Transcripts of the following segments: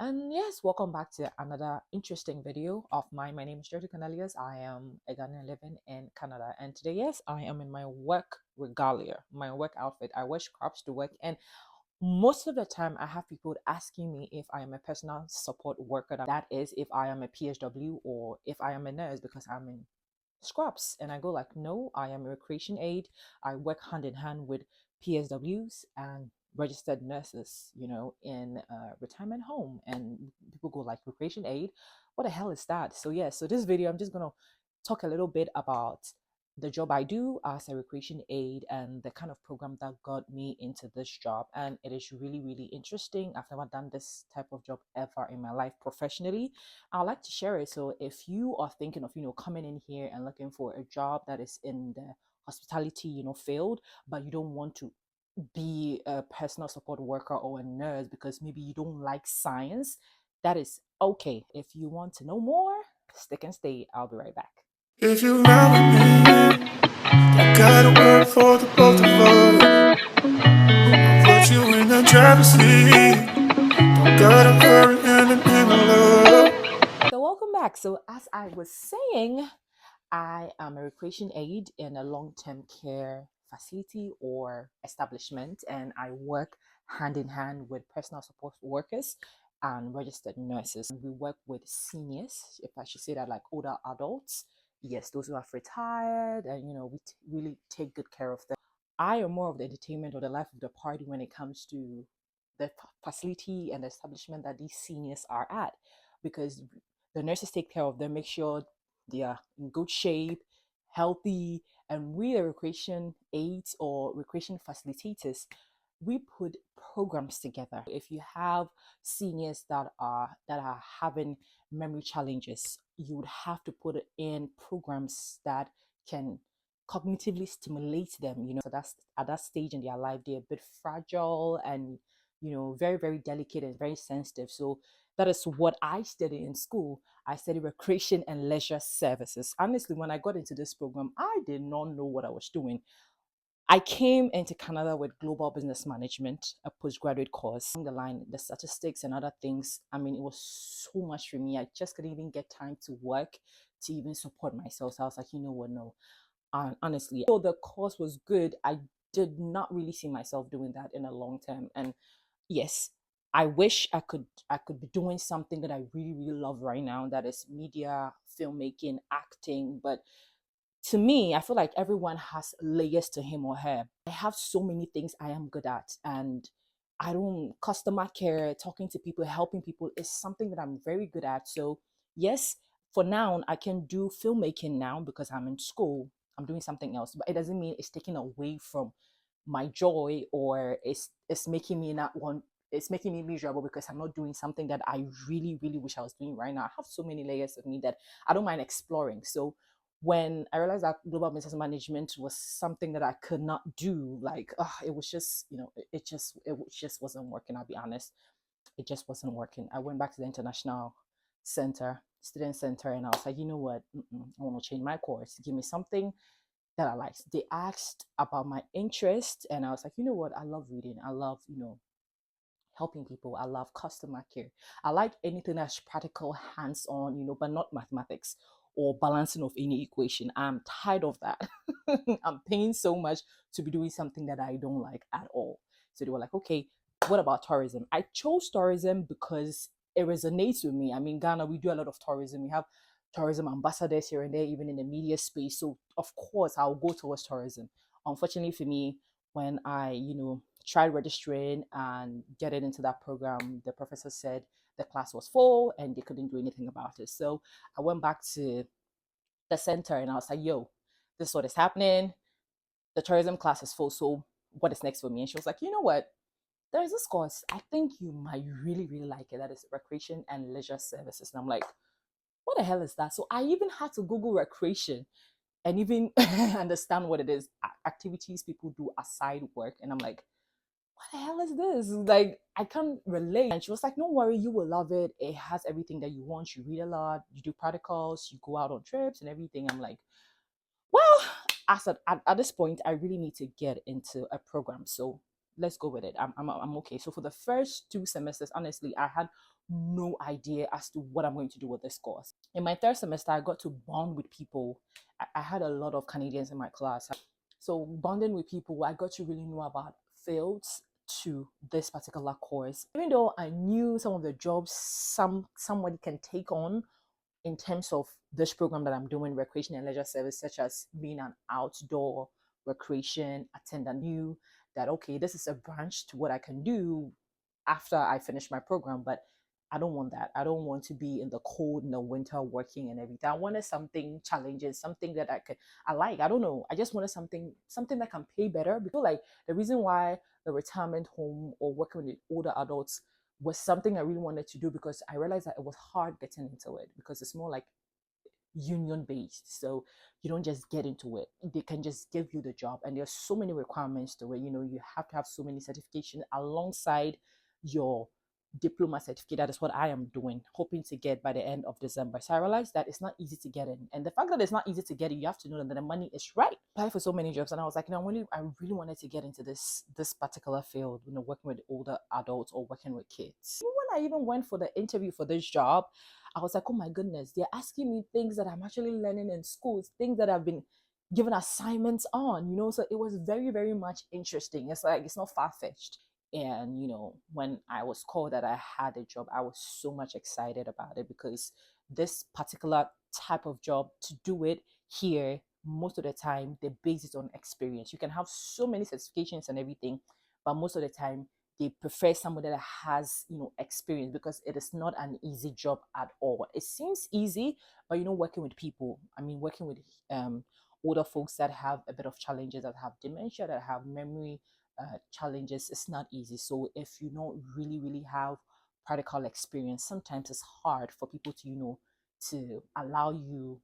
And yes, welcome back to another interesting video of mine. My name is Jody Cornelius. I am a Ghanaian living in Canada. And today, yes, I am in my work regalia, my work outfit. I wear scrubs to work. And most of the time, I have people asking me if I am a personal support worker. That is, if I am a PSW or if I am a nurse because I'm in scrubs. And I go like, no, I am a recreation aide. I work hand in hand with PSWs and registered nurses, in a retirement home. And people go like, recreation aide, what the hell is that? So yeah, so this video, I'm just gonna talk a little bit about the job I do as a recreation aide and the kind of program that got me into this job. And it is really, really interesting. I've never done this type of job ever in my life professionally. I'd like to share it. So if you are thinking of, coming in here and looking for a job that is in the hospitality, field, but you don't want to be a personal support worker or a nurse because maybe you don't like science, that is okay. If you want to know more, stick and stay. I'll be right back. If you run with me, I got a word for the both of us. I'll put you in the driver's seat. Don't gotta hurry in the love. So welcome back. So as I was saying, I am a recreation aide in a long-term care facility or establishment, and I work hand in hand with personal support workers and registered nurses. We work with seniors, if I should say that, like older adults. Yes, those who have retired, and we really take good care of them. I am more of the entertainment or the life of the party when it comes to the facility and the establishment that these seniors are at, because the nurses take care of them, make sure they are in good shape, healthy, and we, the recreation aides or recreation facilitators, we put programs together. If you have seniors that are having memory challenges, you would have to put in programs that can cognitively stimulate them. So that's at that stage in their life, they're a bit fragile and very, very delicate and very sensitive. So that is what I studied in school. I studied recreation and leisure services. Honestly, when I got into this program, I did not know what I was doing. I came into Canada with global business management, a postgraduate course. Along the line, the statistics and other things, I mean, it was so much for me. I just couldn't even get time to work to even support myself. So I was like, you know what, no. Honestly, though the course was good, I did not really see myself doing that in a long term. And yes, I wish I could be doing something that I really, really love right now, that is media, filmmaking, acting. But to me, I feel like everyone has layers to him or her. I have so many things I am good at, and I don't customer care, talking to people, helping people is something that I'm very good at. So yes, for now I can do filmmaking now because I'm in school. I'm doing something else, but it doesn't mean it's taken away from my joy, or it's making me not want it's making me miserable because I'm not doing something that I really, really wish I was doing right now. I have so many layers of me that I don't mind exploring. So when I realized that global business management was something that I could not do, like it was just, it just wasn't working. I'll be honest, it just wasn't working. I went back to the international center, student center, and I was like, you know what, I want to change my course. Give me something that I liked. They asked about my interest, and I was like, you know what, I love reading. I love, helping people. I love customer care. I like anything that's practical, hands-on, but not mathematics or balancing of any equation. I'm tired of that. I'm paying so much to be doing something that I don't like at all. So they were like, okay, what about tourism? I chose tourism because it resonates with me. I mean, Ghana, we do a lot of tourism. We have tourism ambassadors here and there, even in the media space. So of course I'll go towards tourism. Unfortunately for me, when I, tried registering and getting into that program, the professor said the class was full and they couldn't do anything about it. So I went back to the center and I was like, yo, this is what is happening. The tourism class is full. So what is next for me? And she was like, you know what? There's this course. I think you might really, really like it. That is recreation and leisure services. And I'm like, what the hell is that? So I even had to Google recreation and even understand what it is, activities people do aside work. And I'm like, what the hell is this? Like, I can't relate. And she was like, don't worry, you will love it. It has everything that you want. You read a lot, you do practicals, you go out on trips and everything. I'm like, well, at this point, I really need to get into a program. So let's go with it. I'm okay. So for the first 2 semesters, honestly, I had no idea as to what I'm going to do with this course. In my third semester, I got to bond with people. I had a lot of Canadians in my class. So bonding with people, I got to really know about fields to this particular course. Even though I knew some of the jobs somebody can take on in terms of this program that I'm doing, recreation and leisure service, such as being an outdoor recreation attendant, knew that okay, this is a branch to what I can do after I finish my program. But I don't want that. I don't want to be in the cold in the winter working and everything. I wanted something challenging, something that I like. I don't know. I just wanted something that can pay better. Because like the reason why the retirement home or working with older adults was something I really wanted to do, because I realized that it was hard getting into it, because it's more like union based. So you don't just get into it. They can just give you the job, and there's so many requirements to it. You have to have so many certifications alongside your diploma certificate. That is what I am doing, hoping to get by the end of December. So I realized that it's not easy to get in, and the fact that it's not easy to get in, you have to know that the money is right. Apply for so many jobs, and I was like, I really wanted to get into this particular field, working with older adults or working with kids. When I even went for the interview for this job, I was like, oh my goodness, they're asking me things that I'm actually learning in schools, things that I've been given assignments on, so it was very, very much interesting. It's like, it's not far-fetched. And, when I was called that I had a job, I was so much excited about it, because this particular type of job, to do it here, most of the time, they base it on experience. You can have so many certifications and everything, but most of the time, they prefer somebody that has experience, because it is not an easy job at all. It seems easy, but working with people, working with older folks that have a bit of challenges, that have dementia, that have memory challenges, it's not easy. So if you don't really have practical experience, sometimes it's hard for people to to allow you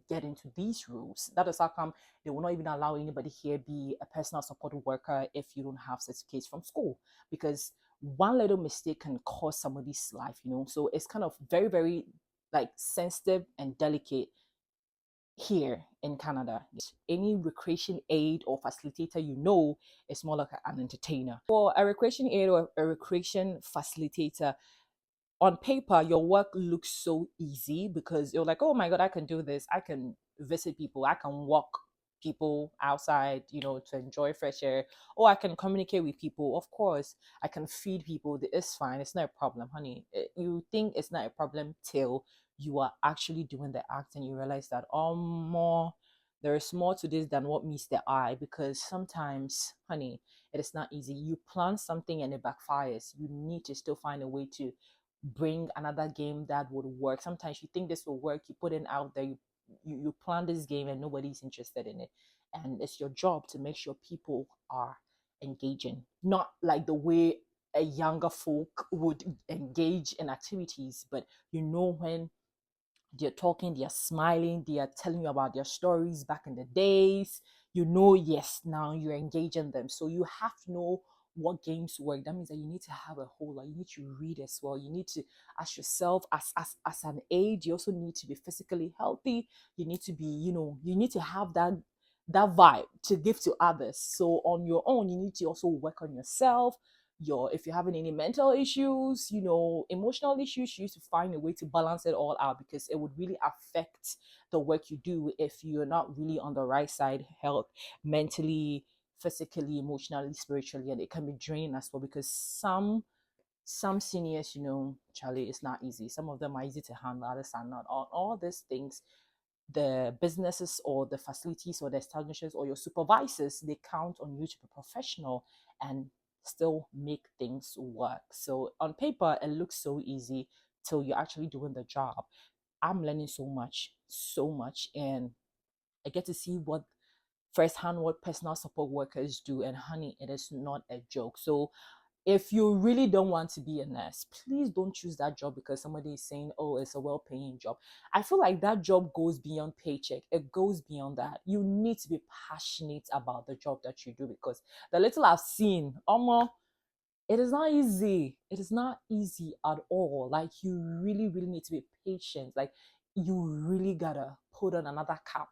get into these rules. That is how come they will not even allow anybody here be a personal support worker if you don't have certificates from school, because one little mistake can cost somebody's life. So it's kind of very, very like sensitive and delicate here in Canada. Any recreation aide or facilitator is more like an entertainer. For a recreation aide or a recreation facilitator, on paper your work looks so easy, because you're like, oh my god, I can do this. I can visit people, I can walk people outside, to enjoy fresh air, or I can communicate with people. Of course, I can feed people. It's fine, it's not a problem, honey. You think it's not a problem till you are actually doing the act, and you realize that more there is more to this than what meets the eye. Because sometimes, honey, it is not easy. You plan something and it backfires. You need to still find a way to bring another game that would work. Sometimes you think this will work, you put it out there, you plan this game and nobody's interested in it. And it's your job to make sure people are engaging, not like the way a younger folk would engage in activities, but when they're talking, they're smiling, they are telling you about their stories back in the days. Yes, now you're engaging them. So you have to know what games work. That means that you need to have a whole lot. You need to read as well. You need to ask yourself, as an aide, you also need to be physically healthy. You need to be, you need to have that vibe to give to others. So on your own, you need to also work on yourself. If you're having any mental issues, emotional issues, you need to find a way to balance it all out, because it would really affect the work you do if you're not really on the right side, health, mentally, physically, emotionally, spiritually. And it can be draining as well, because some seniors, Charlie, it's not easy. Some of them are easy to handle, others are not. All these things, the businesses or the facilities or the establishments or your supervisors, they count on you to be professional and still make things work. So on paper, it looks so easy till you're actually doing the job. I'm learning so much, and I get to see firsthand what personal support workers do. And honey, it is not a joke. So if you really don't want to be a nurse, please don't choose that job because somebody is saying, oh, it's a well-paying job. I feel like that job goes beyond paycheck. It goes beyond that. You need to be passionate about the job that you do, because the little I've seen, it is not easy. It is not easy at all. Like, you really, really need to be patient. Like, you really gotta put on another cap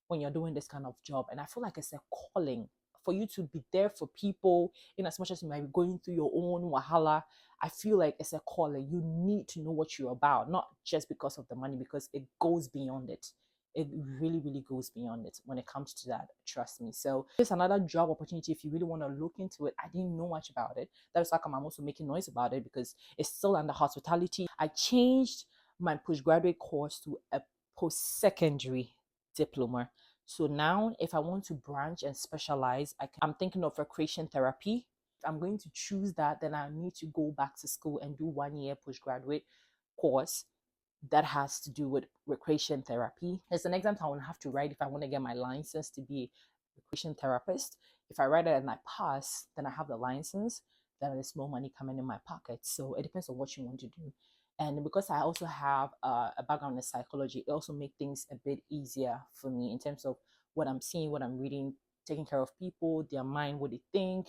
when you're doing this kind of job. And I feel like it's a calling for you to be there for people, in as much as you might be going through your own wahala. I feel like it's a calling. You need to know what you're about, not just because of the money, because it goes beyond it. It really, really goes beyond it when it comes to that. Trust me. So it's another job opportunity if you really want to look into it. I didn't know much about it. That's why I'm also making noise about it, because it's still under hospitality. I changed my postgraduate course to a post-secondary diploma. So now if I want to branch and specialize, I'm thinking of recreation therapy. If I'm going to choose that, then I need to go back to school and do 1 year postgraduate course that has to do with recreation therapy. There's an exam I will have to write if I want to get my license to be a recreation therapist. If I write it and I pass, then I have the license. Then there's more money coming in my pocket. So it depends on what you want to do. And because I also have a background in psychology, it also makes things a bit easier for me in terms of what I'm seeing, what I'm reading, taking care of people, their mind, what they think.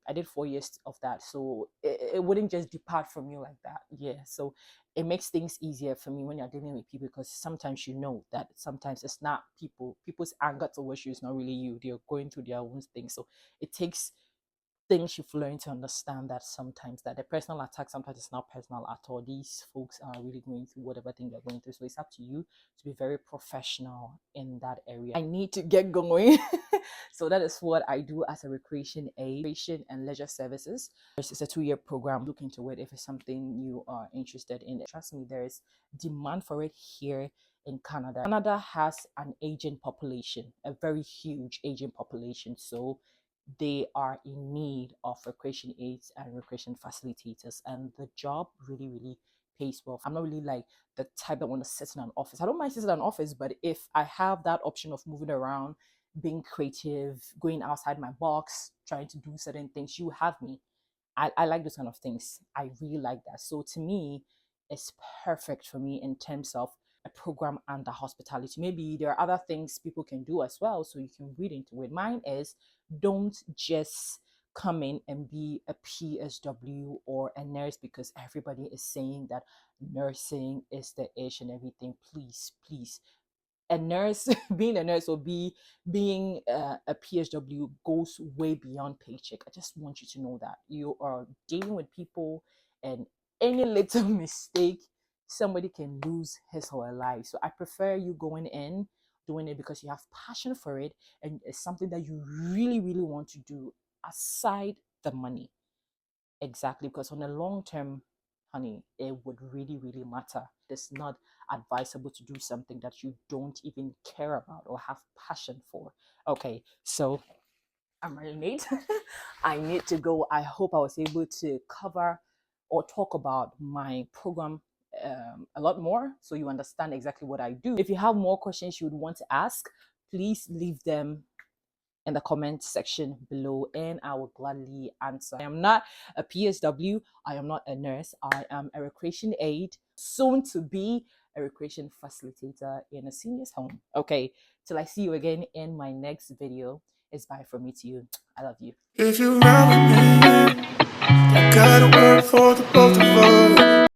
I did 4 years of that. So it wouldn't just depart from you like that. Yeah. So it makes things easier for me when you're dealing with people, because sometimes that sometimes it's not people's anger towards you is not really you. They're going through their own things. So it takes things you've learned to understand that sometimes that the personal attack sometimes is not personal at all. These folks are really going through whatever thing they're going through. So it's up to you to be very professional in that area. I need to get going. So that is what I do as a recreation aide, recreation and leisure services. It's a 2-year program. Look into it if it's something you are interested in. Trust me, there is demand for it here in Canada. Canada has an aging population, a very huge aging population. So they are in need of recreation aides and recreation facilitators, and the job really, really pays well. I'm not really like the type that want to sit in an office. I don't mind sitting in an office, but if I have that option of moving around, being creative, going outside my box, trying to do certain things, you have me. I like those kind of things. I really like that. So to me, it's perfect for me in terms of a program under hospitality. Maybe there are other things people can do as well, so you can read into it. Mine is, don't just come in and be a PSW or a nurse because everybody is saying that nursing is the ish and everything. Please, please, a nurse, being a nurse or being a PSW goes way beyond paycheck. I just want you to know that you are dealing with people, and any little mistake, somebody can lose his or her life. So I prefer you going in, doing it because you have passion for it, and it's something that you really, really want to do aside the money. Exactly, because on the long term, honey, it would really, really matter. It's not advisable to do something that you don't even care about or have passion for. Okay, so I'm running late. I need to go. I hope I was able to cover or talk about my program a lot more, so you understand exactly what I do. If you have more questions you would want to ask, please leave them in the comment section below and I will gladly answer. I am not a PSW, I am not a nurse, I am a recreation aide, soon to be a recreation facilitator in a senior's home. Okay, till I see you again in my next video. It's bye from me to you. I love you. If you ride with me, I gotta work for the both of us.